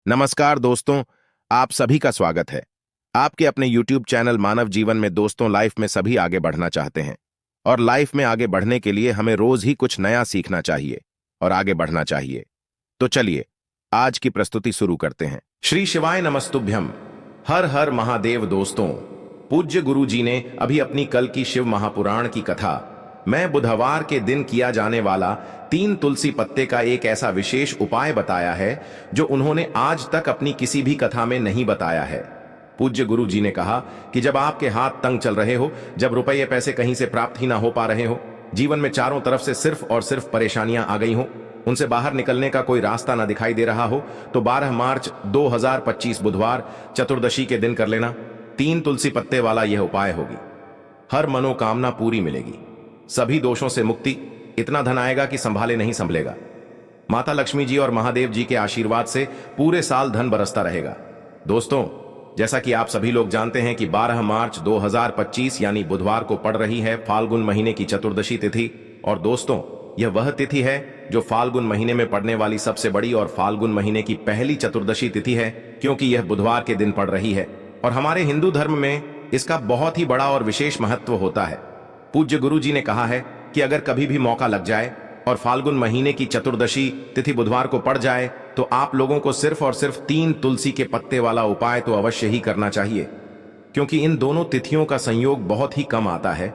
नमस्कार दोस्तों, आप सभी का स्वागत है। आपके अपने YouTube चैनल मानव जीवन में दोस्तों लाइफ में सभी आगे बढ़ना चाहते हैं और लाइफ में आगे बढ़ने के लिए हमें रोज ही कुछ नया सीखना चाहिए और आगे बढ़ना चाहिए। तो चलिए आज की प्रस्तुति शुरू करते हैं। श्री शिवाय नमस्तुभ्यम। हर हर महादेव। दोस्तों, पूज्य गुरु जी ने अभी अपनी कल की शिव महापुराण की कथा मैं बुधवार के दिन किया जाने वाला 3 तुलसी पत्ते का एक ऐसा विशेष उपाय बताया है जो उन्होंने आज तक अपनी किसी भी कथा में नहीं बताया है। पूज्य गुरु जी ने कहा कि जब आपके हाथ तंग चल रहे हो, जब रुपये पैसे कहीं से प्राप्त ही ना हो पा रहे हो, जीवन में चारों तरफ से सिर्फ और सिर्फ परेशानियां आ गई हो, उनसे बाहर निकलने का कोई रास्ता ना दिखाई दे रहा हो, तो 12 मार्च 2025 बुधवार चतुर्दशी के दिन कर लेना 3 तुलसी पत्ते वाला यह उपाय होगी। हर मनोकामना पूरी मिलेगी, सभी दोषों से मुक्ति, इतना धन आएगा कि संभाले नहीं संभलेगा। माता लक्ष्मी जी और महादेव जी के आशीर्वाद से पूरे साल धन बरसता रहेगा। दोस्तों, जैसा कि आप सभी लोग जानते हैं कि 12 मार्च 2025 यानी बुधवार को पड़ रही है फाल्गुन महीने की चतुर्दशी तिथि। और दोस्तों, यह वह तिथि है जो फाल्गुन महीने में पड़ने वाली सबसे बड़ी और फाल्गुन महीने की पहली चतुर्दशी तिथि है, क्योंकि यह बुधवार के दिन पड़ रही है और हमारे हिंदू धर्म में इसका बहुत ही बड़ा और विशेष महत्व होता है। पूज्य गुरु जी ने कहा है कि अगर कभी भी मौका लग जाए और फाल्गुन महीने की चतुर्दशी तिथि बुधवार को पड़ जाए तो आप लोगों को सिर्फ और सिर्फ 3 तुलसी के पत्ते वाला उपाय तो अवश्य ही करना चाहिए, क्योंकि इन दोनों तिथियों का संयोग बहुत ही कम आता है।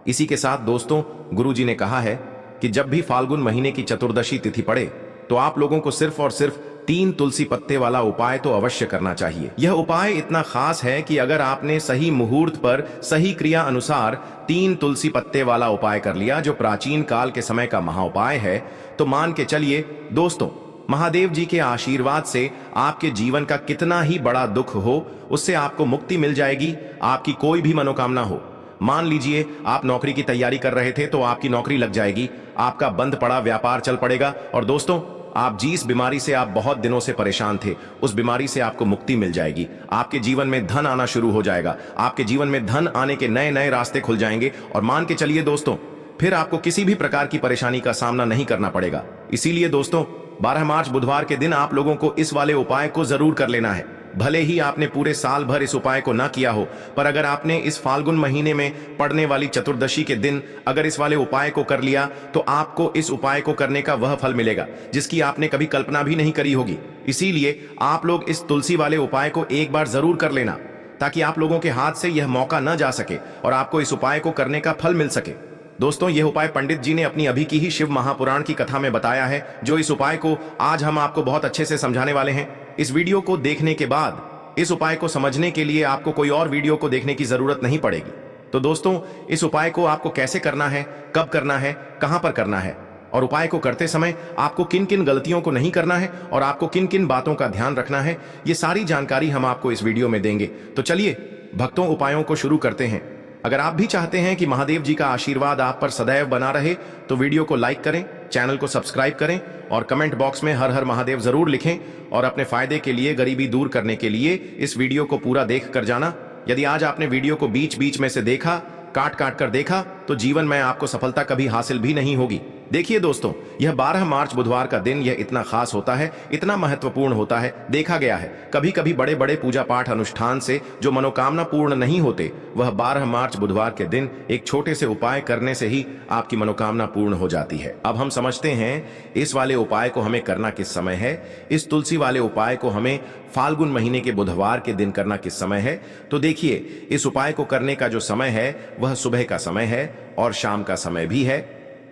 इसी के साथ दोस्तों, गुरु जी ने कहा है कि जब भी फाल्गुन महीने की चतुर्दशी तिथि पड़े तो आप लोगों को सिर्फ और सिर्फ 3 तुलसी पत्ते वाला उपाय तो अवश्य करना चाहिए। यह उपाय इतना खास है कि अगर आपने सही मुहूर्त पर सही क्रिया अनुसार 3 तुलसी पत्ते वाला उपाय कर लिया, जो प्राचीन काल के समय का महाउपाय है, तो मान के चलिए दोस्तों, महादेव जी के आशीर्वाद से आपके जीवन का कितना ही बड़ा दुख हो, उससे आपको मुक्ति मिल जाएगी। आपकी कोई भी मनोकामना हो, मान लीजिए आप नौकरी की तैयारी कर रहे थे तो आपकी नौकरी लग जाएगी, आपका बंद पड़ा व्यापार चल पड़ेगा, और दोस्तों, आप जिस बीमारी से आप बहुत दिनों से परेशान थे उस बीमारी से आपको मुक्ति मिल जाएगी। आपके जीवन में धन आना शुरू हो जाएगा, आपके जीवन में धन आने के नए नए रास्ते खुल जाएंगे, और मान के चलिए दोस्तों, फिर आपको किसी भी प्रकार की परेशानी का सामना नहीं करना पड़ेगा। इसीलिए दोस्तों, 12 मार्च बुधवार के दिन आप लोगों को इस वाले उपाय को जरूर कर लेना है। भले ही आपने पूरे साल भर इस उपाय को ना किया हो, पर अगर आपने इस फाल्गुन महीने में पड़ने वाली चतुर्दशी के दिन अगर इस वाले उपाय को कर लिया तो आपको इस उपाय को करने का वह फल मिलेगा जिसकी आपने कभी कल्पना भी नहीं करी होगी। इसीलिए आप लोग इस तुलसी वाले उपाय को एक बार जरूर कर लेना, ताकि आप लोगों के हाथ से यह मौका न जा सके और आपको इस उपाय को करने का फल मिल सके। दोस्तों, यह उपाय पंडित जी ने अपनी अभी की ही शिव महापुराण की कथा में बताया है, जो इस उपाय को आज हम आपको बहुत अच्छे से समझाने वाले हैं। इस वीडियो को देखने के बाद इस उपाय को समझने के लिए आपको कोई और वीडियो को देखने की जरूरत नहीं पड़ेगी। तो दोस्तों, इस उपाय को आपको कैसे करना है, कब करना है, कहां पर करना है, और उपाय को करते समय आपको किन किन गलतियों को नहीं करना है और आपको किन किन बातों का ध्यान रखना है, ये सारी जानकारी हम आपको इस वीडियो में देंगे। तो चलिए भक्तों, उपायों को शुरू करते हैं। अगर आप भी चाहते हैं कि महादेव जी का आशीर्वाद आप पर सदैव बना रहे तो वीडियो को लाइक करें, चैनल को सब्सक्राइब करें और कमेंट बॉक्स में हर हर महादेव जरूर लिखें, और अपने फायदे के लिए, गरीबी दूर करने के लिए इस वीडियो को पूरा देख कर जाना। यदि आज आपने वीडियो को बीच बीच में से देखा, काट काट कर देखा, तो जीवन में आपको सफलता कभी हासिल भी नहीं होगी। देखिए दोस्तों, यह 12 मार्च बुधवार का दिन यह इतना खास होता है, इतना महत्वपूर्ण होता है। देखा गया है कभी कभी बड़े बड़े पूजा पाठ अनुष्ठान से जो मनोकामना पूर्ण नहीं होते, वह 12 मार्च बुधवार के दिन एक छोटे से उपाय करने से ही आपकी मनोकामना पूर्ण हो जाती है। अब हम समझते हैं इस वाले उपाय को हमें करना किस समय है। इस तुलसी वाले उपाय को हमें फाल्गुन महीने के बुधवार के दिन करना किस समय है। तो देखिए, इस उपाय को करने का जो समय है वह सुबह का समय है और शाम का समय भी है।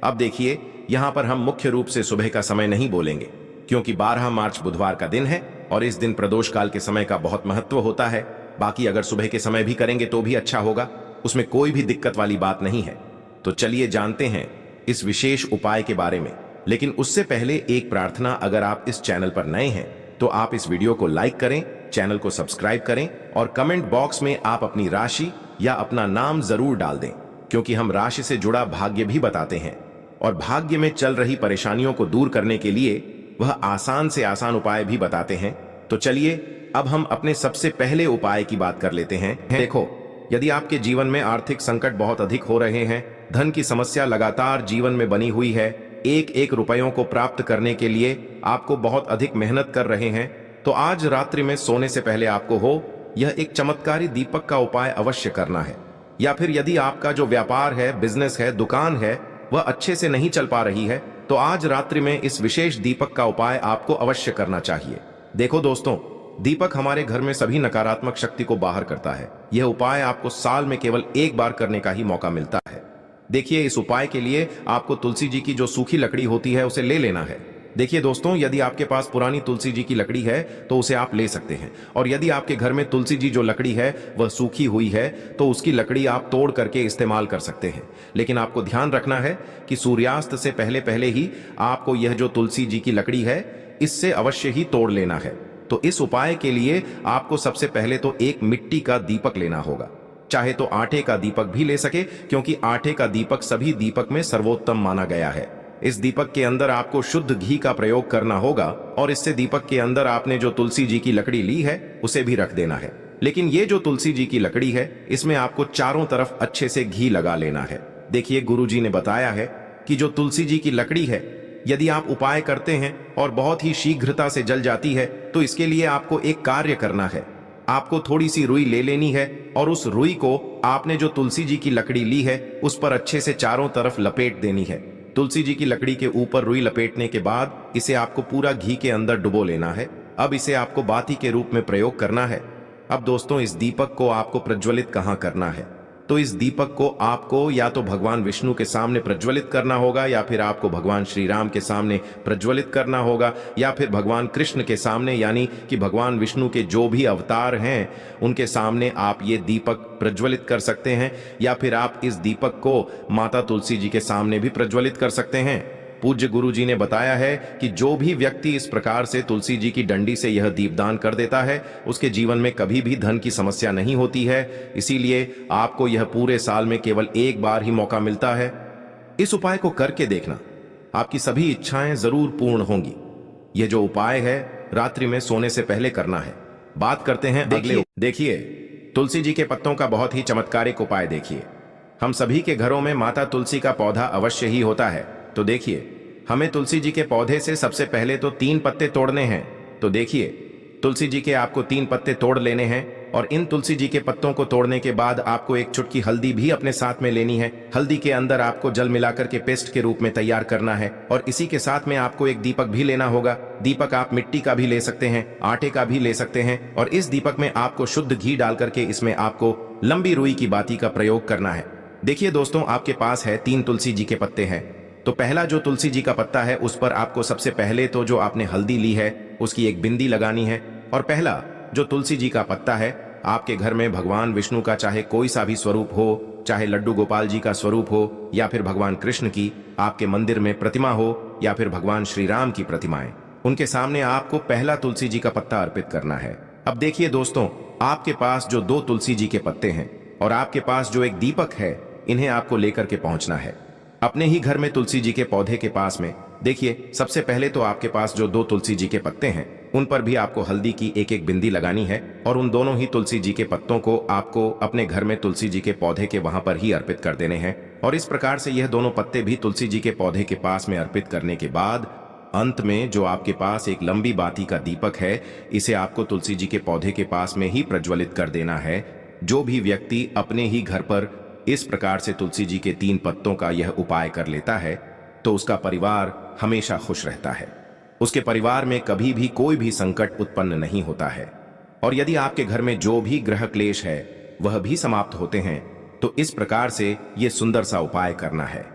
अब देखिए, यहां पर हम मुख्य रूप से सुबह का समय नहीं बोलेंगे, क्योंकि 12 मार्च बुधवार का दिन है और इस दिन प्रदोष काल के समय का बहुत महत्व होता है। बाकी अगर सुबह के समय भी करेंगे तो भी अच्छा होगा, उसमें कोई भी दिक्कत वाली बात नहीं है। तो चलिए जानते हैं इस विशेष उपाय के बारे में। लेकिन उससे पहले एक प्रार्थना, अगर आप इस चैनल पर नए हैं तो आप इस वीडियो को लाइक करें, चैनल को सब्सक्राइब करें और कमेंट बॉक्स में आप अपनी राशि या अपना नाम जरूर डाल दें, क्योंकि हम राशि से जुड़ा भाग्य भी बताते हैं और भाग्य में चल रही परेशानियों को दूर करने के लिए वह आसान से आसान उपाय भी बताते हैं। तो चलिए अब हम अपने सबसे पहले उपाय की बात कर लेते हैं। देखो, यदि आपके जीवन में आर्थिक संकट बहुत अधिक हो रहे हैं, धन की समस्या लगातार जीवन में बनी हुई है, एक एक रुपयों को प्राप्त करने के लिए आपको बहुत अधिक मेहनत कर रहे हैं, तो आज रात्रि में सोने से पहले आपको हो यह एक चमत्कारी दीपक का उपाय अवश्य करना है। या फिर यदि आपका जो व्यापार है, बिजनेस है, दुकान है, वह अच्छे से नहीं चल पा रही है, तो आज रात्रि में इस विशेष दीपक का उपाय आपको अवश्य करना चाहिए। देखो दोस्तों, दीपक हमारे घर में सभी नकारात्मक शक्ति को बाहर करता है। यह उपाय आपको साल में केवल एक बार करने का ही मौका मिलता है। देखिए, इस उपाय के लिए आपको तुलसी जी की जो सूखी लकड़ी होती है उसे ले लेना है। देखिए दोस्तों, यदि आपके पास पुरानी तुलसी जी की लकड़ी है तो उसे आप ले सकते हैं, और यदि आपके घर में तुलसी जी जो लकड़ी है वह सूखी हुई है तो उसकी लकड़ी आप तोड़ करके इस्तेमाल कर सकते हैं। लेकिन आपको ध्यान रखना है कि सूर्यास्त से पहले पहले ही आपको यह जो तुलसी जी की लकड़ी है इससे अवश्य ही तोड़ लेना है। तो इस उपाय के लिए आपको सबसे पहले तो एक मिट्टी का दीपक लेना होगा। चाहे तो आटे का दीपक भी ले सके, क्योंकि आटे का दीपक सभी दीपक में सर्वोत्तम माना गया है। इस दीपक के अंदर आपको शुद्ध घी का प्रयोग करना होगा, और इससे दीपक के अंदर आपने जो तुलसी जी की लकड़ी ली है उसे भी रख देना है। लेकिन ये जो तुलसी जी की लकड़ी है इसमें आपको चारों तरफ अच्छे से घी लगा लेना है। देखिए, गुरु जी ने बताया है कि जो तुलसी जी की लकड़ी है, यदि आप उपाय करते हैं और बहुत ही शीघ्रता से जल जाती है, तो इसके लिए आपको एक कार्य करना है। आपको थोड़ी सी रुई ले लेनी है, और उस रुई को आपने जो तुलसी जी की लकड़ी ली है उस पर अच्छे से चारों तरफ लपेट देनी है। तुलसी जी की लकड़ी के ऊपर रुई लपेटने के बाद इसे आपको पूरा घी के अंदर डुबो लेना है। अब इसे आपको बाती के रूप में प्रयोग करना है। अब दोस्तों, इस दीपक को आपको प्रज्वलित कहाँ करना है? तो इस दीपक को आपको या तो भगवान विष्णु के सामने प्रज्वलित करना होगा, या फिर आपको भगवान श्री राम के सामने प्रज्वलित करना होगा, या फिर भगवान कृष्ण के सामने, यानी कि भगवान विष्णु के जो भी अवतार हैं उनके सामने आप ये दीपक प्रज्वलित कर सकते हैं। या फिर आप इस दीपक को माता तुलसी जी के सामने भी प्रज्वलित कर सकते हैं। पूज्य गुरु जी ने बताया है कि जो भी व्यक्ति इस प्रकार से तुलसी जी की डंडी से यह दीपदान कर देता है उसके जीवन में कभी भी धन की समस्या नहीं होती है। इसीलिए आपको यह पूरे साल में केवल एक बार ही मौका मिलता है। इस उपाय को करके देखना, आपकी सभी इच्छाएं जरूर पूर्ण होंगी। यह जो उपाय है रात्रि में सोने से पहले करना है। बात करते हैं अगले। देखिए, तुलसी जी के पत्तों का बहुत ही चमत्कारिक उपाय देखिए। हम सभी के घरों में माता तुलसी का पौधा अवश्य ही होता है। तो देखिए, हमें तुलसी जी के पौधे से सबसे पहले तो 3 पत्ते तोड़ने हैं। तो देखिए, तुलसी जी के आपको 3 पत्ते तोड़ लेने हैं, और इन तुलसी जी के पत्तों को तोड़ने के बाद आपको एक चुटकी हल्दी भी अपने साथ में लेनी है। हल्दी के अंदर आपको जल मिलाकर के पेस्ट के रूप में तैयार करना है, और इसी के साथ में आपको एक दीपक भी लेना होगा। दीपक आप मिट्टी का भी ले सकते हैं, आटे का भी ले सकते हैं, और इस दीपक में आपको शुद्ध घी डाल करके इसमें आपको लंबी रुई की बाती का प्रयोग करना है। देखिए दोस्तों, आपके पास है 3 तुलसी जी के पत्ते हैं। तो पहला जो तुलसी जी का पत्ता है उस पर आपको सबसे पहले तो जो आपने हल्दी ली है उसकी एक बिंदी लगानी है। और पहला जो तुलसी जी का पत्ता है, आपके घर में भगवान विष्णु का चाहे कोई सा भी स्वरूप हो, चाहे लड्डू गोपाल जी का स्वरूप हो, या फिर भगवान कृष्ण की आपके मंदिर में प्रतिमा हो, या फिर भगवान श्री राम की प्रतिमाएं, उनके सामने आपको पहला तुलसी जी का पत्ता अर्पित करना है। अब देखिए दोस्तों, आपके पास जो 2 तुलसी जी के पत्ते हैं और आपके पास जो एक दीपक है, इन्हें आपको लेकर के पहुंचना है अपने ही घर में तुलसी जी के पौधे के पास में। देखिए, सबसे पहले तो आपके पास जो 2 तुलसी जी के पत्ते हैं उन पर भी आपको हल्दी की एक एक बिंदी लगानी है, और उन दोनों ही तुलसी जी के पत्तों को आपको अपने घर में तुलसी जी के पौधे के वहां पर ही अर्पित कर देने हैं। और इस प्रकार से यह दोनों पत्ते भी तुलसी जी के पौधे के पास में अर्पित करने के बाद अंत में जो आपके पास एक लंबी बाती का दीपक है, इसे आपको तुलसी जी के पौधे के पास में ही प्रज्वलित कर देना है। जो भी व्यक्ति अपने ही घर पर इस प्रकार से तुलसी जी के 3 पत्तों का यह उपाय कर लेता है तो उसका परिवार हमेशा खुश रहता है। उसके परिवार में कभी भी कोई भी संकट उत्पन्न नहीं होता है, और यदि आपके घर में जो भी ग्रह क्लेश है वह भी समाप्त होते हैं। तो इस प्रकार से यह सुंदर सा उपाय करना है।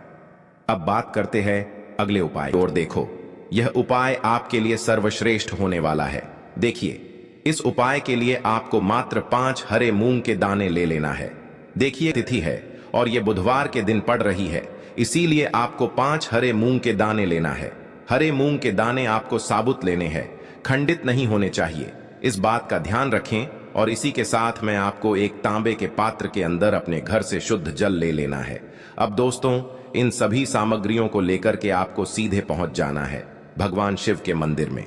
अब बात करते हैं अगले उपाय और। देखो, यह उपाय आपके लिए सर्वश्रेष्ठ होने वाला है। देखिए, इस उपाय के लिए आपको मात्र 5 हरे मूंग के दाने ले लेना है। देखिए, तिथि है और ये बुधवार के दिन पड़ रही है, इसीलिए आपको 5 हरे मूंग के दाने लेना है। हरे मूंग के दाने आपको साबुत लेने हैं, खंडित नहीं होने चाहिए। इस बात का ध्यान रखें। और इसी के साथ में आपको एक तांबे के पात्र के अंदर अपने घर से शुद्ध जल ले लेना है। अब दोस्तों, इन सभी सामग्रियों को लेकर के आपको सीधे पहुंच जाना है भगवान शिव के मंदिर में।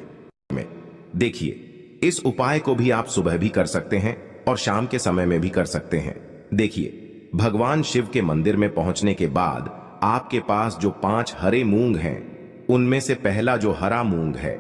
देखिए, इस उपाय को भी आप सुबह भी कर सकते हैं और शाम के समय में भी कर सकते हैं। देखिए, भगवान शिव के मंदिर में पहुंचने के बाद आपके पास जो 5 हरे मूंग हैं, उनमें से पहला जो हरा मूंग है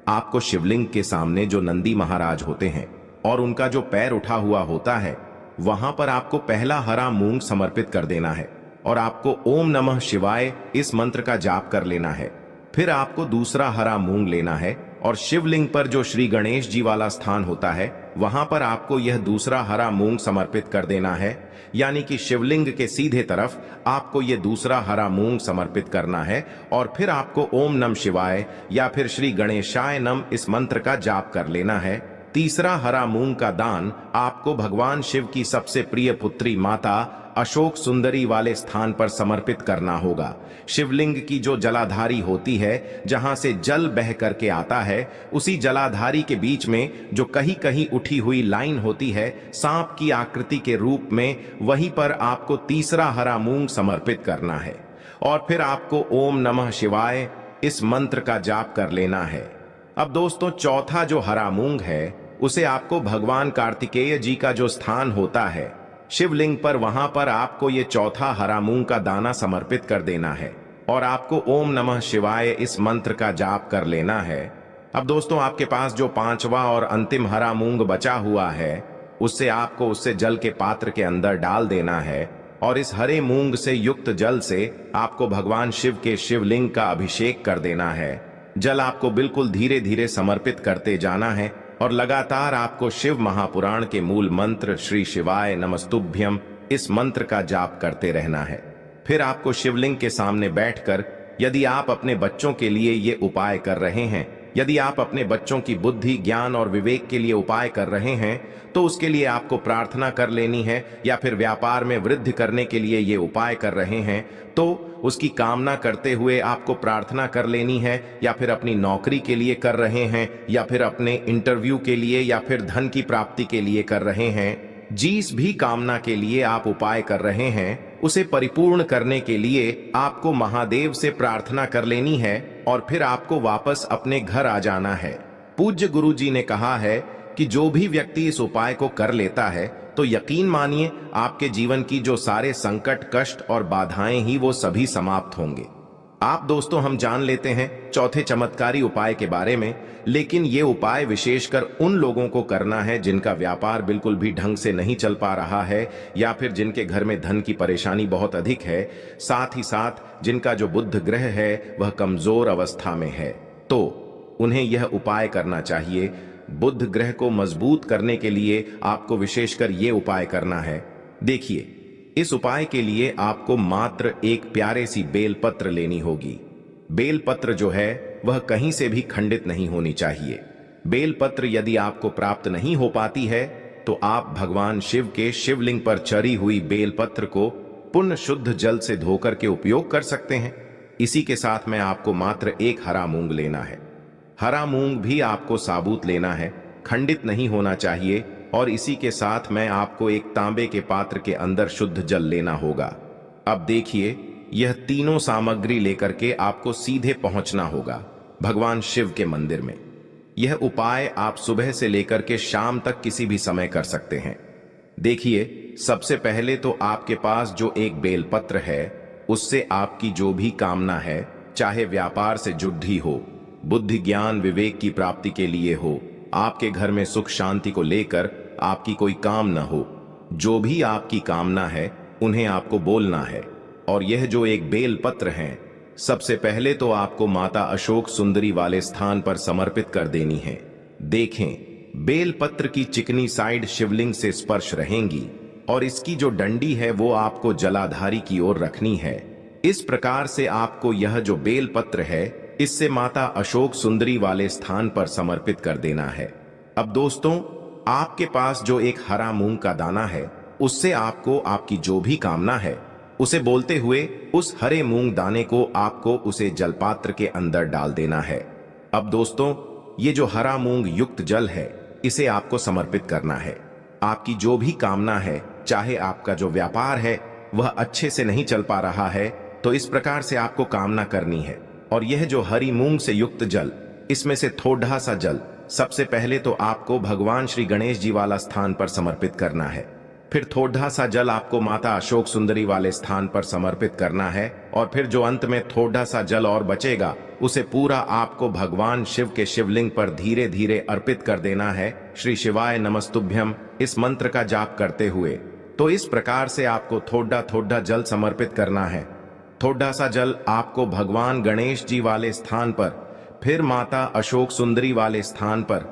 आपको शिवलिंग के सामने जो नंदी महाराज होते हैं और उनका जो पैर उठा हुआ होता है, वहां पर आपको पहला हरा मूंग समर्पित कर देना है और आपको ओम नमः शिवाय इस मंत्र का जाप कर लेना है। फिर आपको दूसरा हरा मूंग लेना है और शिवलिंग पर जो श्री गणेश जी वाला स्थान होता है, वहां पर आपको यह दूसरा हरा मूंग समर्पित कर देना है। यानी कि शिवलिंग के सीधे तरफ आपको यह दूसरा हरा मूंग समर्पित करना है और फिर आपको ओम नमः शिवाय या फिर श्री गणेशाय नम इस मंत्र का जाप कर लेना है। तीसरा हरा मूंग का दान आपको भगवान शिव की सबसे प्रिय पुत्री माता अशोक सुंदरी वाले स्थान पर समर्पित करना होगा। शिवलिंग की जो जलाधारी होती है, जहां से जल बह करके आता है, उसी जलाधारी के बीच में जो कहीं कहीं उठी हुई लाइन होती है सांप की आकृति के रूप में, वहीं पर आपको तीसरा हरा मूंग समर्पित करना है और फिर आपको ओम नमः शिवाय इस मंत्र का जाप कर लेना है। अब दोस्तों, चौथा जो हरा मूंग है उसे आपको भगवान कार्तिकेय जी का जो स्थान होता है शिवलिंग पर, वहां पर आपको ये चौथा हरा मूंग का दाना समर्पित कर देना है और आपको ओम नमः शिवाय इस मंत्र का जाप कर लेना है। अब दोस्तों, आपके पास जो पांचवा और अंतिम हरा मूंग बचा हुआ है उससे जल के पात्र के अंदर डाल देना है और इस हरे मूंग से युक्त जल से आपको भगवान शिव के शिवलिंग का अभिषेक कर देना है। जल आपको बिल्कुल धीरे धीरे समर्पित करते जाना है और लगातार आपको शिव महापुराण के मूल मंत्र श्री शिवाय नमस्तुभ्यम इस मंत्र का जाप करते रहना है। फिर आपको शिवलिंग के सामने बैठकर, यदि आप अपने बच्चों के लिए ये उपाय कर रहे हैं, यदि आप अपने बच्चों की बुद्धि, ज्ञान और विवेक के लिए उपाय कर रहे हैं, तो उसके लिए आपको प्रार्थना कर लेनी है, या फिर व्यापार में वृद्धि करने के लिए ये उपाय कर रहे हैं तो उसकी कामना करते हुए आपको प्रार्थना कर लेनी है, या फिर अपनी नौकरी के लिए कर रहे हैं, या फिर अपने इंटरव्यू के लिए, या फिर धन की प्राप्ति के लिए कर रहे हैं। जिस भी कामना के लिए आप उपाय कर रहे हैं उसे परिपूर्ण करने के लिए आपको महादेव से प्रार्थना कर लेनी है और फिर आपको वापस अपने घर आ जाना है। पूज्य गुरु जी ने कहा है कि जो भी व्यक्ति इस उपाय को कर लेता है तो यकीन मानिए आपके जीवन की जो सारे संकट, कष्ट और बाधाएं ही वो सभी समाप्त होंगे। आप दोस्तों, हम जान लेते हैं चौथे चमत्कारी उपाय के बारे में, लेकिन ये उपाय विशेषकर उन लोगों को करना है जिनका व्यापार बिल्कुल भी ढंग से नहीं चल पा रहा है, या फिर जिनके घर में धन की परेशानी बहुत अधिक है, साथ ही साथ जिनका जो बुध ग्रह है वह कमजोर अवस्था में है, तो उन्हें यह उपाय करना चाहिए। बुध ग्रह को मजबूत करने के लिए आपको विशेषकर ये उपाय करना है। देखिए, इस उपाय के लिए आपको मात्र एक प्यारे सी बेलपत्र लेनी होगी। बेलपत्र जो है वह कहीं से भी खंडित नहीं होनी चाहिए। बेलपत्र यदि आपको प्राप्त नहीं हो पाती है तो आप भगवान शिव के शिवलिंग पर चढ़ी हुई बेलपत्र को पुण्य शुद्ध जल से धोकर के उपयोग कर सकते हैं। इसी के साथ में आपको मात्र एक हरा मूंग लेना है। हरा मूंग भी आपको साबुत लेना है, खंडित नहीं होना चाहिए, और इसी के साथ में आपको एक तांबे के पात्र के अंदर शुद्ध जल लेना होगा। अब देखिए, यह तीनों सामग्री लेकर के आपको सीधे पहुंचना होगा भगवान शिव के मंदिर में। यह उपाय आप सुबह से लेकर के शाम तक किसी भी समय कर सकते हैं। देखिए, सबसे पहले तो आपके पास जो एक बेलपत्र है उससे आपकी जो भी कामना है, चाहे व्यापार से जुड़ी हो, बुद्धि ज्ञान विवेक की प्राप्ति के लिए हो, आपके घर में सुख शांति को लेकर आपकी कोई काम न हो, जो भी आपकी कामना है उन्हें आपको बोलना है। और यह जो एक बेल पत्र है, सबसे पहले तो आपको माता अशोक सुंदरी वाले स्थान पर समर्पित कर देनी है। देखें, बेल पत्र की चिकनी साइड शिवलिंग से स्पर्श रहेंगी और इसकी जो डंडी है वो आपको जलाधारी की ओर रखनी है। इस प्रकार से आपको यह जो बेल पत्र है इससे माता अशोक सुंदरी वाले स्थान पर समर्पित कर देना है। अब दोस्तों, आपके पास जो एक हरा मूंग का दाना है उससे आपको आपकी जो भी कामना है उसे बोलते हुए उस हरे मूंग दाने को आपको उसे जलपात्र के अंदर डाल देना है। अब दोस्तों, ये जो हरा मूंग युक्त जल है इसे आपको समर्पित करना है। आपकी जो भी कामना है, चाहे आपका जो व्यापार है वह अच्छे से नहीं चल पा रहा है, तो इस प्रकार से आपको कामना करनी है। और यह जो हरी मूंग से युक्त जल, इसमें से थोड़ा सा जल सबसे पहले तो आपको भगवान श्री गणेश जी वाला स्थान पर समर्पित करना है। फिर थोड़ा सा जल आपको माता अशोक सुंदरी वाले स्थान पर समर्पित करना है और फिर जो अंत में थोड़ा सा जल और बचेगा उसे पूरा आपको भगवान शिव के शिवलिंग पर धीरे धीरे अर्पित कर देना है। श्री शिवाय नमस्तुभ्यम इस मंत्र का जाप करते हुए। तो इस प्रकार से आपको थोड़ा थोड़ा जल समर्पित करना है। थोड़ा सा जल आपको भगवान गणेश जी वाले स्थान पर, फिर माता अशोक सुंदरी वाले स्थान पर,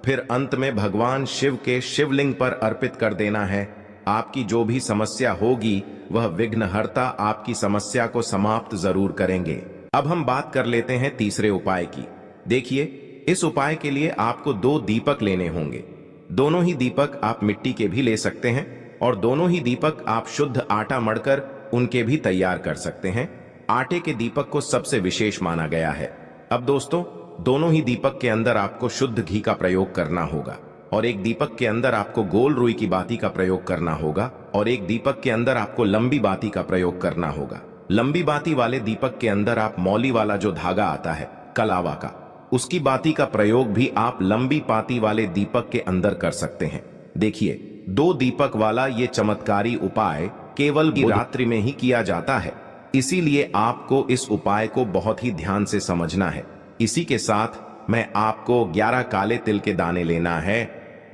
फिर अंत में भगवान शिव के शिवलिंग पर अर्पित कर देना है। आपकी जो भी समस्या होगी वह विघ्नहर्ता आपकी समस्या को समाप्त जरूर करेंगे। अब हम बात कर लेते हैं तीसरे उपाय की। देखिए, इस उपाय के लिए आपको 2 दीपक लेने होंगे। दोनों ही दीपक आप मिट्टी के भी ले सकते हैं और दोनों ही दीपक आप शुद्ध आटा मढ़कर उनके भी तैयार कर सकते हैं। आटे के दीपक को सबसे विशेष माना गया है। अब दोस्तों, दोनों ही दीपक के अंदर आपको शुद्ध घी का प्रयोग करना होगा और एक दीपक के अंदर आपको गोल रुई की बाती का प्रयोग करना होगा और एक दीपक के अंदर आपको लंबी बाती का प्रयोग करना होगा। लंबी बाती वाले दीपक के अंदर आप मौली वाला जो धागा आता है कलावा का, उसकी बाती का प्रयोग भी आप लंबी बाती वाले दीपक के अंदर कर सकते हैं। देखिए, 2 दीपक वाला ये चमत्कारी उपाय केवल रात्रि में ही किया जाता है, इसीलिए आपको इस उपाय को बहुत ही ध्यान से समझना है। इसी के साथ में आपको 11 काले तिल के दाने लेना है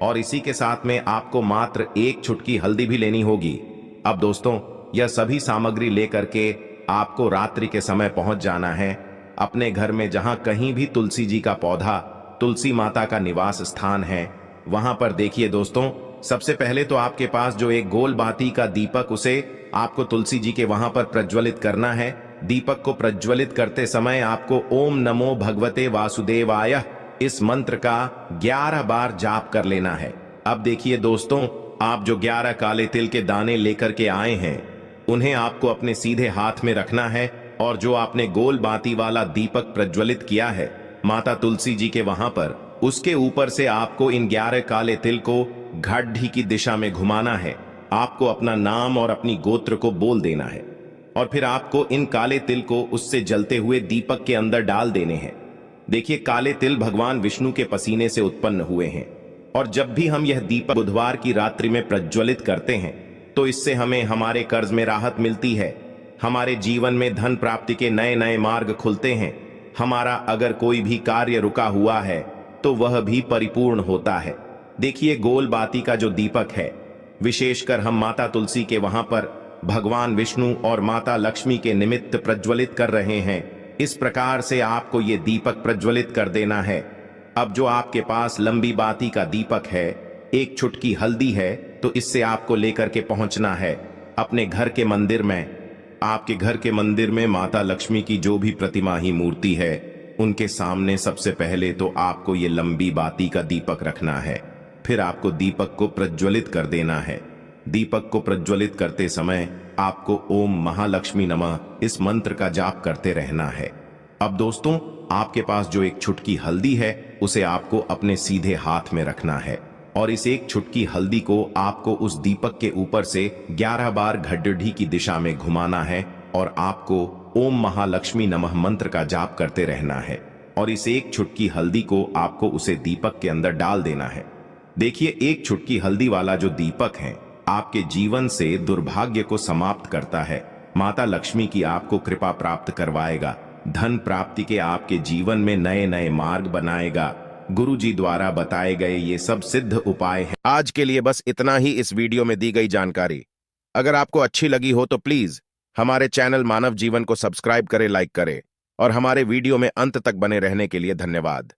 और इसी के साथ में आपको मात्र 1 चुटकी हल्दी भी लेनी होगी। अब दोस्तों, यह सभी सामग्री लेकर के आपको रात्रि के समय पहुंच जाना है अपने घर में, जहां कहीं भी तुलसी जी का पौधा, तुलसी माता का निवास स्थान है, वहां पर। देखिए दोस्तों, सबसे पहले तो आपके पास जो एक गोल बाती का दीपक, उसे आपको तुलसी जी के वहां पर प्रज्वलित करना है। दीपक को प्रज्वलित करते समय आपको ओम नमो भगवते वासुदेवाय इस मंत्र का 11 बार जाप कर लेना है। अब देखिए दोस्तों, आप जो 11 काले तिल के दाने लेकर के आए हैं उन्हें आपको अपने सीधे हाथ में रखना है और जो आपने गोल बाती वाला दीपक प्रज्वलित किया है माता तुलसी जी के वहां पर, उसके ऊपर से आपको इन 11 काले तिल को घाटी की दिशा में घुमाना है। आपको अपना नाम और अपनी गोत्र को बोल देना है और फिर आपको इन काले तिल को उससे जलते हुए दीपक के अंदर डाल देने हैं। देखिए, काले तिल भगवान विष्णु के पसीने से उत्पन्न हुए हैं और जब भी हम यह दीपक बुधवार की रात्रि में प्रज्वलित करते हैं तो इससे हमें हमारे कर्ज में राहत मिलती है, हमारे जीवन में धन प्राप्ति के नए नए मार्ग खुलते हैं, हमारा अगर कोई भी कार्य रुका हुआ है तो वह भी परिपूर्ण होता है। देखिए, गोल बाती का जो दीपक है, विशेषकर हम माता तुलसी के वहां पर भगवान विष्णु और माता लक्ष्मी के निमित्त प्रज्वलित कर रहे हैं। इस प्रकार से आपको ये दीपक प्रज्वलित कर देना है। अब जो आपके पास लंबी बाती का दीपक है, 1 चुटकी हल्दी है, तो इससे आपको लेकर के पहुंचना है अपने घर के मंदिर में। आपके घर के मंदिर में माता लक्ष्मी की जो भी प्रतिमा ही मूर्ति है, उनके सामने सबसे पहले तो आपको ये लंबी बाती का दीपक रखना है। फिर आपको दीपक को प्रज्वलित कर देना है। दीपक को प्रज्वलित करते समय आपको ओम महालक्ष्मी नमः इस मंत्र का जाप करते रहना है। अब दोस्तों, आपके पास जो 1 चुटकी हल्दी है उसे आपको अपने सीधे हाथ में रखना है और इस 1 चुटकी हल्दी को आपको उस दीपक के ऊपर से 11 बार घड्डी की दिशा में घुमाना है और आपको ओम महालक्ष्मी नमः मंत्र का जाप करते रहना है और इस 1 चुटकी हल्दी को आपको उसे दीपक के अंदर डाल देना है। देखिए, 1 चुटकी हल्दी वाला जो दीपक है आपके जीवन से दुर्भाग्य को समाप्त करता है, माता लक्ष्मी की आपको कृपा प्राप्त करवाएगा, धन प्राप्ति के आपके जीवन में नए नए मार्ग बनाएगा। गुरु जी द्वारा बताए गए ये सब सिद्ध उपाय हैं। आज के लिए बस इतना ही इस वीडियो में दी गई जानकारी। अगर आपको अच्छी लगी हो तो प्लीज हमारे चैनल मानव जीवन को सब्सक्राइब करें, लाइक करें और हमारे वीडियो में अंत तक बने रहने के लिए धन्यवाद।